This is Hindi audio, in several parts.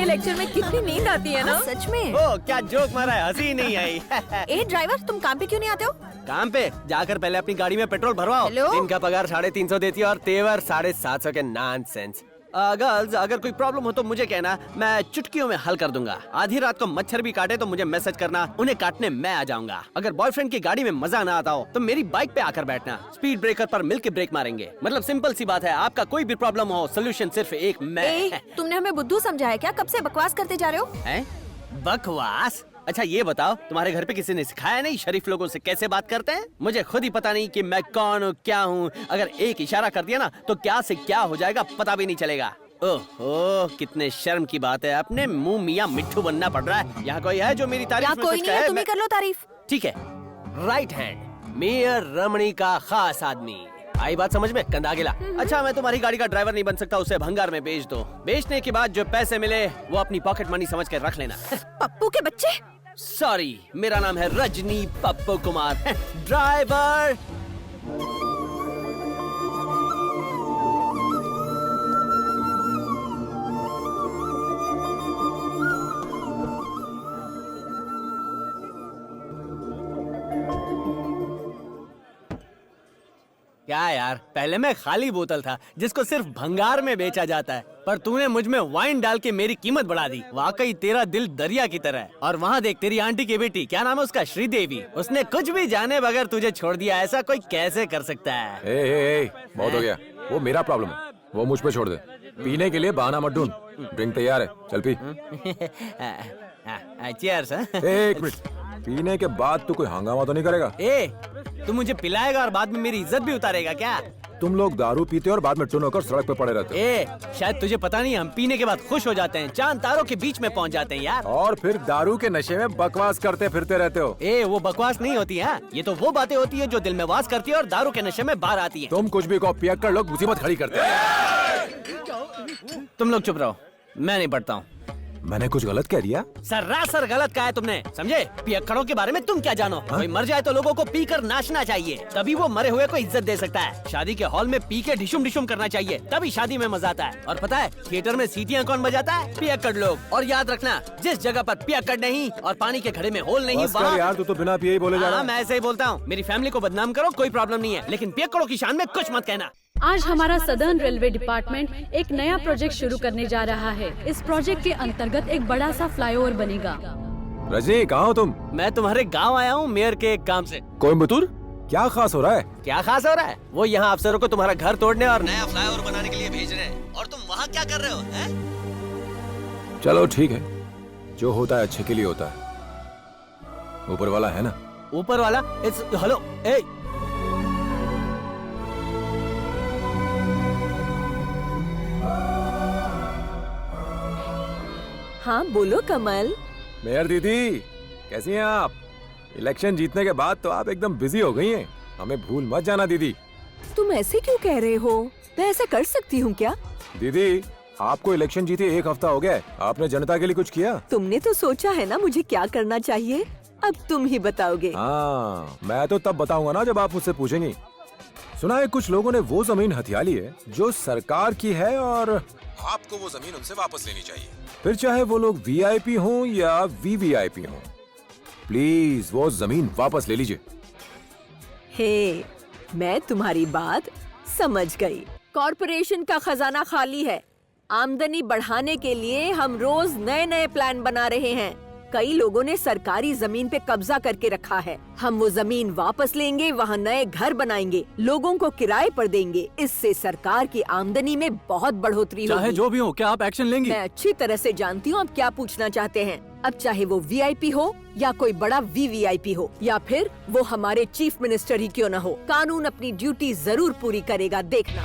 के लेक्चर में कितनी नींद आती है ना। सच में। ओ क्या जोक मारा है, हंसी नहीं आई। ए ड्राइवर, तुम काम पे क्यों नहीं आते हो? काम पे जाकर पहले अपनी गाड़ी में पेट्रोल भरवाओ। हेलो? दिन का पगार 350 देती है और तेवर 750 के नॉनसेंस। गर्ल्स, अगर कोई प्रॉब्लम हो तो मुझे कहना, मैं चुटकियों में हल कर दूंगा। आधी रात को मच्छर भी काटे तो मुझे मैसेज करना, उन्हें काटने मैं आ जाऊंगा। अगर बॉयफ्रेंड की गाड़ी में मजा ना आता हो तो मेरी बाइक पे आकर बैठना, स्पीड ब्रेकर पर मिलके ब्रेक मारेंगे। मतलब सिंपल सी बात है, आपका कोई भी प्रॉब्लम हो, सोल्यूशन सिर्फ एक मैं। तुमने हमें बुद्धू समझा है क्या? कब से बकवास करते जा रहे हो? हैं? बकवास? अच्छा ये बताओ, तुम्हारे घर पे किसी ने सिखाया नहीं शरीफ लोगों से कैसे बात करते हैं? मुझे खुद ही पता नहीं कि मैं कौन हूँ, क्या हूँ। अगर एक इशारा कर दिया ना तो क्या से क्या हो जाएगा पता भी नहीं चलेगा। ओहो, कितने शर्म की बात है, अपने मुंह मियाँ मिट्ठू बनना पड़ रहा है। यहाँ कोई है जो मेरी तारीफ में कोई कुछ नहीं है, कहे? तुम ही कर लो तारीफ। ठीक है, राइट हैंड मेयर रमणी का खास आदमी। आई बात समझ में, कंधा गिला। अच्छा, मैं तुम्हारी गाड़ी का ड्राइवर नहीं बन सकता, उसे भंगार में बेच दो। बेचने के बाद जो पैसे मिले वो अपनी पॉकेट मनी समझ के रख लेना। पप्पू के बच्चे। सॉरी, मेरा नाम है रजनी पप्पू कुमार। ड्राइवर। क्या यार, पहले मैं खाली बोतल था जिसको सिर्फ भंगार में बेचा जाता है, पर तूने मुझ में वाइन डाल के मेरी कीमत बढ़ा दी। वाकई तेरा दिल दरिया की तरह है। और वहाँ देख, तेरी आंटी की बेटी, क्या नाम है उसका, श्रीदेवी, उसने कुछ भी जाने बगैर तुझे छोड़ दिया। ऐसा कोई कैसे कर सकता है? ए, बहुत हो गया, वो मेरा प्रॉब्लम है, वो मुझ पे छोड़ दे। पीने के लिए बहाना मत ढूंढ, ड्रिंक तैयार है, चल पी। चीयर्स। एक मिनट, पीने के बाद तू कोई हंगामा तो नहीं करेगा? तू मुझे पिलाएगा और बाद में मेरी इज्जत भी उतारेगा क्या? तुम लोग दारू पीते और बाद में टुन होकर सड़क पे पड़े रहते हो। शायद तुझे पता नहीं, हम पीने के बाद खुश हो जाते हैं, चांद तारों के बीच में पहुंच जाते हैं यार। और फिर दारू के नशे में बकवास करते फिरते रहते हो। वो बकवास नहीं होती है, ये तो वो बातें होती है जो दिल में वास करती है और दारू के नशे में बाहर आती है। तुम कुछ भी कहो, पियक्कड़ लोग मुसीबत खड़ी करते हैं। तुम लोग चुप रहो, मैं नहीं पढ़ता हूँ। मैंने कुछ गलत कह दिया? सरासर गलत कहा है तुमने, समझे? पियक्कड़ों के बारे में तुम क्या जानो? कोई मर जाए तो लोगों को पीकर नाचना चाहिए, तभी वो मरे हुए को इज्जत दे सकता है। शादी के हॉल में पी के ढिशुम ढिशुम करना चाहिए, तभी शादी में मजा आता है। और पता है थिएटर में सीटियाँ कौन बजाता है? पियक्कड़ लोग। और याद रखना, जिस जगह पर पियक्कड़ नहीं और पानी के घड़े में होल नहीं, वहाँ। यार तू तो बिना पिए ही बोले जा रहा है। मैं ऐसे ही बोलता हूँ। मेरी फैमिली को बदनाम करो, कोई प्रॉब्लम नहीं है, लेकिन पियक्कड़ों की शान में कुछ मत कहना। आज हमारा सदर्न रेलवे डिपार्टमेंट एक नया प्रोजेक्ट शुरू करने जा रहा है। इस प्रोजेक्ट के अंतर्गत एक बड़ा सा फ्लाईओवर बनेगा। रजनी, कहाँ हो तुम? मैं तुम्हारे गांव आया हूँ मेयर के एक काम से। कोयम्बतूर? क्या खास हो रहा है? क्या खास हो रहा है? वो यहाँ अफसरों को तुम्हारा घर तोड़ने और नया फ्लाईओवर बनाने के लिए भेज रहे हैं, और तुम वहाँ क्या कर रहे हो? है? चलो ठीक है, जो होता है अच्छे के लिए होता है। ऊपर वाला है ना? ऊपर वाला? हेलो, हाँ बोलो कमल। मेयर दीदी, कैसी हैं आप? इलेक्शन जीतने के बाद तो आप एकदम बिजी हो गई हैं। हमें भूल मत जाना दीदी। तुम ऐसे क्यों कह रहे हो? मैं ऐसा कर सकती हूँ क्या? दीदी, आपको इलेक्शन जीते 1 हफ्ता हो गया है, आपने जनता के लिए कुछ किया? तुमने तो सोचा है ना मुझे क्या करना चाहिए, अब तुम ही बताओगे। हाँ, मैं तो तब बताऊंगा ना जब आप मुझसे पूछेंगी। सुना है कुछ लोगों ने वो जमीन हथिया ली है जो सरकार की है, और आपको वो जमीन उनसे वापस लेनी चाहिए, फिर चाहे वो लोग वीआईपी हों या वीवीआईपी हों। प्लीज वो जमीन वापस ले लीजिए। हे, मैं तुम्हारी बात समझ गई। कॉर्पोरेशन का खजाना खाली है, आमदनी बढ़ाने के लिए हम रोज नए नए प्लान बना रहे हैं। कई लोगों ने सरकारी जमीन पे कब्जा करके रखा है। हम वो जमीन वापस लेंगे, वहाँ नए घर बनाएंगे, लोगों को किराए पर देंगे। इससे सरकार की आमदनी में बहुत बढ़ोतरी होगी। चाहे जो भी हो, क्या आप एक्शन लेंगी? मैं अच्छी तरह से जानती हूँ आप क्या पूछना चाहते हैं। अब चाहे वो वीआईपी हो या कोई बड़ा वीवीआईपी हो, या फिर वो हमारे चीफ मिनिस्टर ही क्यों न हो, कानून अपनी ड्यूटी जरूर पूरी करेगा, देखना।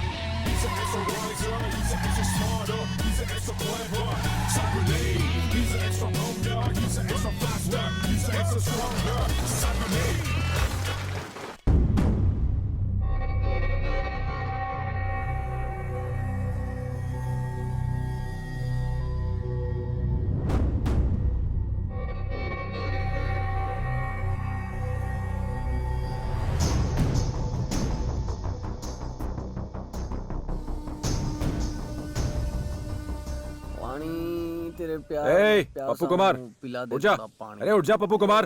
मेरे प्यार ए, प्यासा पप्पू कुमार, हूँ, पिला दे उठ जा। थोड़ा पानी। अरे उठ जा पप्पू कुमार।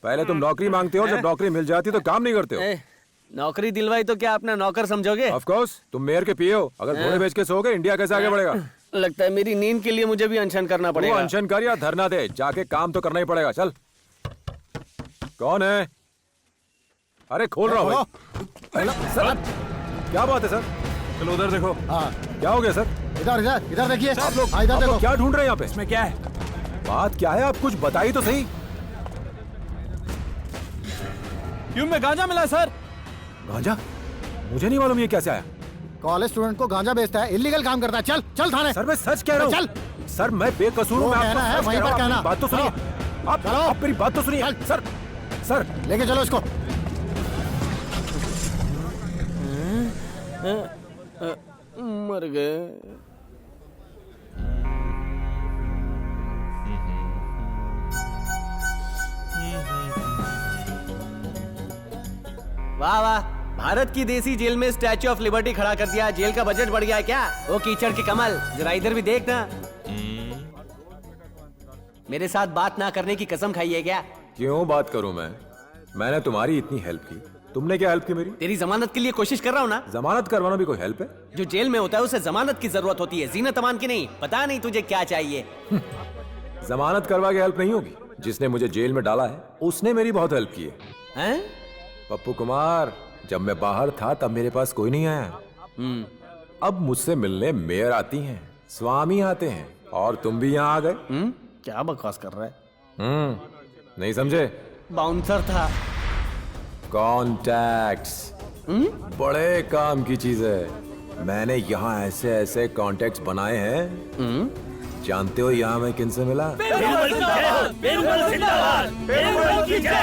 पहले तुम नौकरी मांगते हो, जब नौकरी मिल जाती तो काम नहीं करते हो। ए, नौकरी दिलवाई तो क्या अपना नौकर समझोगे? ऑफ कोर्स, तुम मेयर के पीए हो। अगर घोड़े बेच के सोओगे, इंडिया कैसे आगे बढ़ेगा? लगता है मेरी नींद के लिए मुझे भी अनशन करना वो पड़ेगा। अनशन कर या धरना दे, जाके काम तो करना ही पड़ेगा। चल। कौन है? अरे खोल रहा हूँ भाई। सर, क्या बात है सर? चलो उधर देखो। हाँ क्या हो गया सर? इधर इधर इधर देखिए आप लोग हाँ, इधर देखो। क्या ढूंढ रहे हैं यहाँ पे? इसमें क्या है? बात क्या है? आप कुछ बताइए तो सही। क्यों में गांजा मिला सर? गांजा? मुझे नहीं मालूम ये कैसे आया। कॉलेज स्टूडेंट को गांजा बेचता है, इलीगल काम करता है। चल चल थाने। सर मैं सच कह रहा हूँ। चल। सर मैं बेकसूर हूँ। जो मैं आपको कहना है, सच वहीं कह रहा पर हूँ। कहना। आप बात तो सुनिए। चलो। आप मेरी बात तो सुनिए। सर सर लेके चलो इसको। मर गए। वाह वाह, भारत की देसी जेल में स्टैच्यू ऑफ लिबर्टी खड़ा कर दिया। जेल का बजट बढ़ गया है क्या? वो कीचड़ की कमल, जरा इधर भी देखना। मेरे साथ बात ना करने की कसम खाई है क्या? क्यों बात करूं मैं? मैंने तुम्हारी इतनी हेल्प की, तुमने क्या हेल्प की मेरी? तेरी जमानत के लिए कोशिश कर रहा हूँ ना। जमानत करवाना भी कोई हेल्प है? जो जेल में होता है उसे जमानत की जरूरत होती है, जीनत अमान की नहीं। पता नहीं तुझे क्या चाहिए। जमानत करवा के हेल्प नहीं होगी। जिसने मुझे जेल में डाला है उसने मेरी बहुत हेल्प की है। हैं? पप्पू कुमार, जब मैं बाहर था तब मेरे पास कोई नहीं आया। अब मुझसे मिलने मेयर आती हैं, स्वामी आते हैं, और तुम भी यहाँ आ गए। क्या बकवास कर रहा है? नहीं समझे? बाउंसर था। कॉन्टैक्ट्स बड़े काम की चीज है। मैंने यहाँ ऐसे ऐसे कॉन्टैक्ट्स बनाए हैं। जानते हो यहाँ मैं किनसे मिला?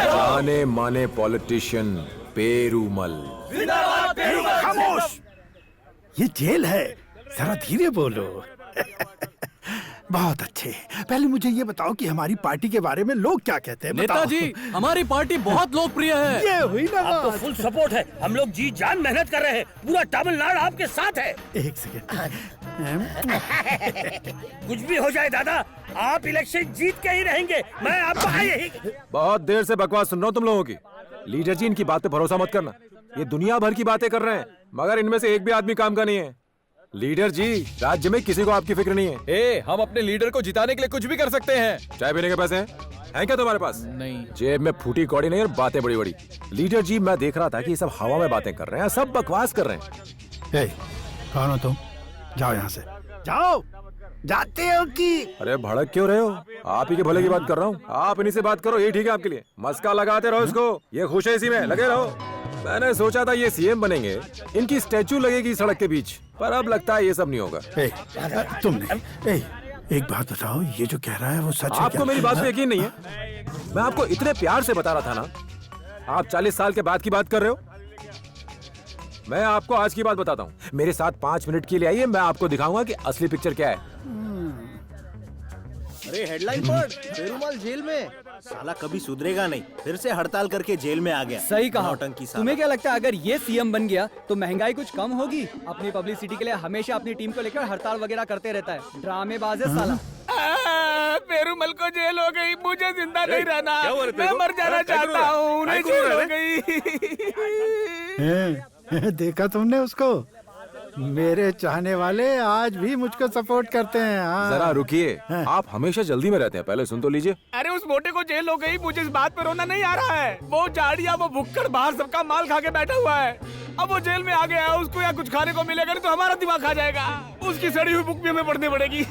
जाने माने पॉलिटिशियन पेरूमल। खामोश! ये जेल है, जरा धीरे बोलो। बहुत अच्छे। पहले मुझे ये बताओ कि हमारी पार्टी के बारे में लोग क्या कहते हैं। बताओ। नेताजी, हमारी पार्टी बहुत लोकप्रिय है। ये हुई ना आपको बात। फुल सपोर्ट है। हम लोग जी जान मेहनत कर रहे हैं। पूरा तमिलनाडु आपके साथ है। एक सेकंड। कुछ भी हो जाए दादा, आप इलेक्शन जीत के ही रहेंगे। मैं आपको यही बहुत देर से बकवास सुन रहा हूँ तुम लोगों की। लीडर जी, इनकी बात पे भरोसा मत करना। ये दुनिया भर की बातें कर रहे हैं, मगर इनमें से एक भी आदमी काम का नहीं है। लीडर जी, राज्य में किसी को आपकी फिक्र नहीं है। हम अपने लीडर को जिताने के लिए कुछ भी कर सकते हैं। चाय पीने के पैसे हैं क्या तुम्हारे पास? नहीं। जेब में फूटी कौड़ी नहीं और बातें बड़ी बड़ी। लीडर जी, मैं देख रहा था कि ये सब हवा में बातें कर रहे हैं, सब बकवास कर रहे हैं। कौन हो तुम? जाओ यहाँ से, जाओ। जाते हो कि? अरे भड़क क्यों रहे हो? आप ही के भले की बात कर रहा हूँ। आप इन्हीं से बात करो, ये ठीक है आपके लिए। मस्का लगाते रहो इसको, ये खुश है इसी में, लगे रहो। मैंने सोचा था ये सीएम बनेंगे, इनकी स्टैचू लगेगी सड़क के बीच, पर अब लगता है ये सब नहीं होगा। तुमने एक बात बताओ, ये जो कह रहा है वो सच है? आपको मेरी बात पे यकीन नहीं है? मैं आपको इतने प्यार से बता रहा था ना। आप 40 साल के बाद की बात कर रहे हो। मैं आपको आज की बात बताता हूँ। मेरे साथ 5 मिनट के लिए आइए, मैं आपको दिखाऊंगा कि असली पिक्चर क्या है। अरे हेडलाइन पढ़, पेरूमल जेल में। साला कभी सुधरेगा नहीं, फिर से हड़ताल करके जेल में आ गया। सही कहा। नौटंकी साला। तुम्हें क्या लगता है अगर ये सीएम बन गया तो महंगाई कुछ कम होगी? अपनी पब्लिसिटी के लिए हमेशा अपनी टीम को लेकर हड़ताल वगैरह करते रहता है। ड्रामेबाज है साला। पेरूमल को जेल हो गई, मुझे जिंदा नहीं रहना। मैं मर जाना चाहता हूँ। उन्हें जेल हो गई। देखा तुमने उसको? मेरे चाहने वाले आज भी मुझको सपोर्ट करते हैं। हाँ। जरा रुकिए, आप हमेशा जल्दी में रहते हैं, पहले सुन तो लीजिए। अरे उस मोटे को जेल हो गई, मुझे इस बात पे रोना नहीं आ रहा है। वो झाड़िया, वो भुक्कड़ बाहर सबका माल खा के बैठा हुआ है। अब वो जेल में आ गया है, उसको या कुछ खाने को मिलेगा नहीं तो हमारा दिमाग खा जाएगा। उसकी सड़ी हुई बुक भी हमें पढ़नी पड़ेगी।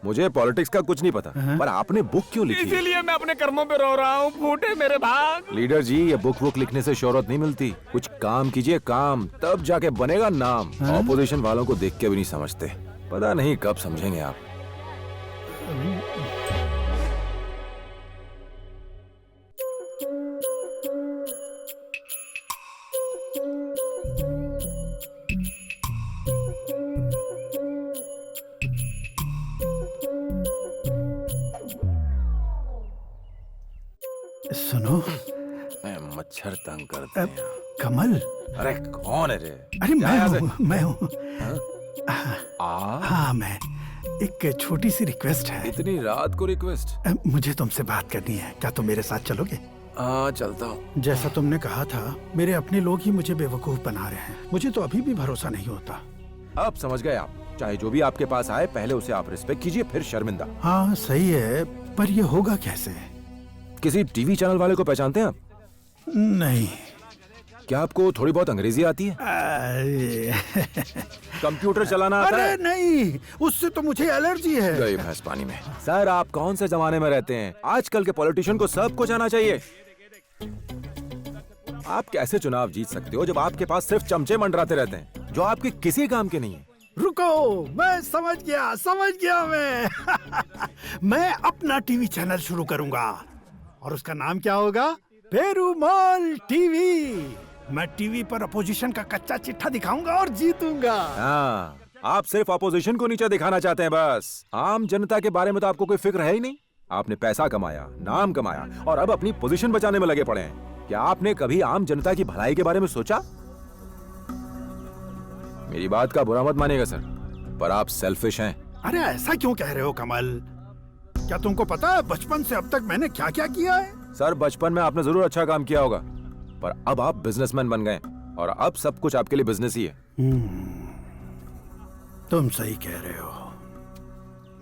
मुझे पॉलिटिक्स का कुछ नहीं पता, पर आपने बुक क्यों लिखी? इसीलिए मैं अपने कर्मों पे रो रहा हूँ। फूटे मेरे भाग। लीडर जी, ये बुक लिखने से शोहरत नहीं मिलती। कुछ काम कीजिए, काम, तब जाके बनेगा नाम। ऑपोजिशन वालों को देख के भी नहीं समझते। पता नहीं कब समझेंगे आप। सुनो, मच्छर तंग करते हैं। कमल। अरे कौन है रे? अरे क्या यहाँ से? मैं हूँ। आ? हाँ, मैं एक छोटी सी रिक्वेस्ट है। इतनी रात को रिक्वेस्ट? मुझे तुमसे बात करनी है, क्या तुम मेरे साथ चलोगे? हाँ चलता हूँ। जैसा तुमने कहा था, मेरे अपने लोग ही मुझे बेवकूफ बना रहे हैं। मुझे तो अभी भी भरोसा नहीं होता। अब समझ गए आप, चाहे जो भी आपके पास आए पहले उसे आप रिस्पेक्ट कीजिए, फिर शर्मिंदा। हाँ सही है, पर ये होगा कैसे? किसी टीवी चैनल वाले को पहचानते हैं आप? नहीं। क्या आपको थोड़ी बहुत अंग्रेजी आती है? कंप्यूटर चलाना आता है? अरे नहीं, उससे तो मुझे एलर्जी है। गई भैंस पानी में। सर आप कौन से जमाने में रहते हैं? आजकल के पॉलिटिशियन को सब कुछ आना चाहिए। आप कैसे चुनाव जीत सकते हो जब आपके पास सिर्फ चमचे मंडराते रहते हैं जो आपके किसी काम के नहीं है? रुको, मैं समझ गया मैं। मैं अपना टीवी चैनल शुरू करूंगा और उसका नाम क्या होगा? पेरुमाल टीवी। मैं टीवी पर अपोजिशन का कच्चा चिट्ठा दिखाऊंगा और जीतूंगा। हाँ, आप सिर्फ अपोजिशन को नीचा दिखाना चाहते हैं बस। आम जनता के बारे में तो आपको कोई फिक्र है ही नहीं। आपने पैसा कमाया, नाम कमाया और अब अपनी पोजीशन बचाने में लगे पड़े हैं। क्या आपने कभी आम जनता की भलाई के बारे में सोचा? मेरी बात का बुरा मत मानिएगा सर, पर आप सेल्फिश हैं। अरे ऐसा क्यों कह रहे हो कमल? क्या तुमको पता है बचपन से अब तक मैंने क्या क्या किया है? सर बचपन में आपने जरूर अच्छा काम किया होगा, पर अब आप बिजनेसमैन बन गए और अब सब कुछ आपके लिए बिजनेस ही है। तुम सही कह रहे हो।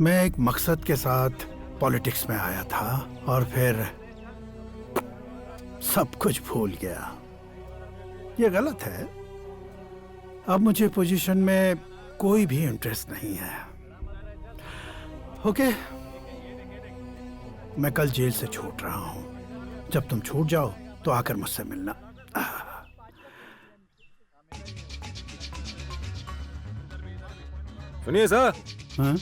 मैं एक मकसद के साथ पॉलिटिक्स में आया था और फिर सब कुछ भूल गया। ये गलत है। अब मुझे पोजीशन में कोई भी इंटरेस्ट नहीं है। ओके, मैं कल जेल से छूट रहा हूं। जब तुम छूट जाओ तो आकर मुझसे मिलना। सुनिए सर, हाँ?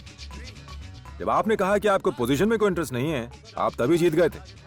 जब आपने कहा कि आपको पोजीशन में कोई इंटरेस्ट नहीं है, आप तभी जीत गए थे।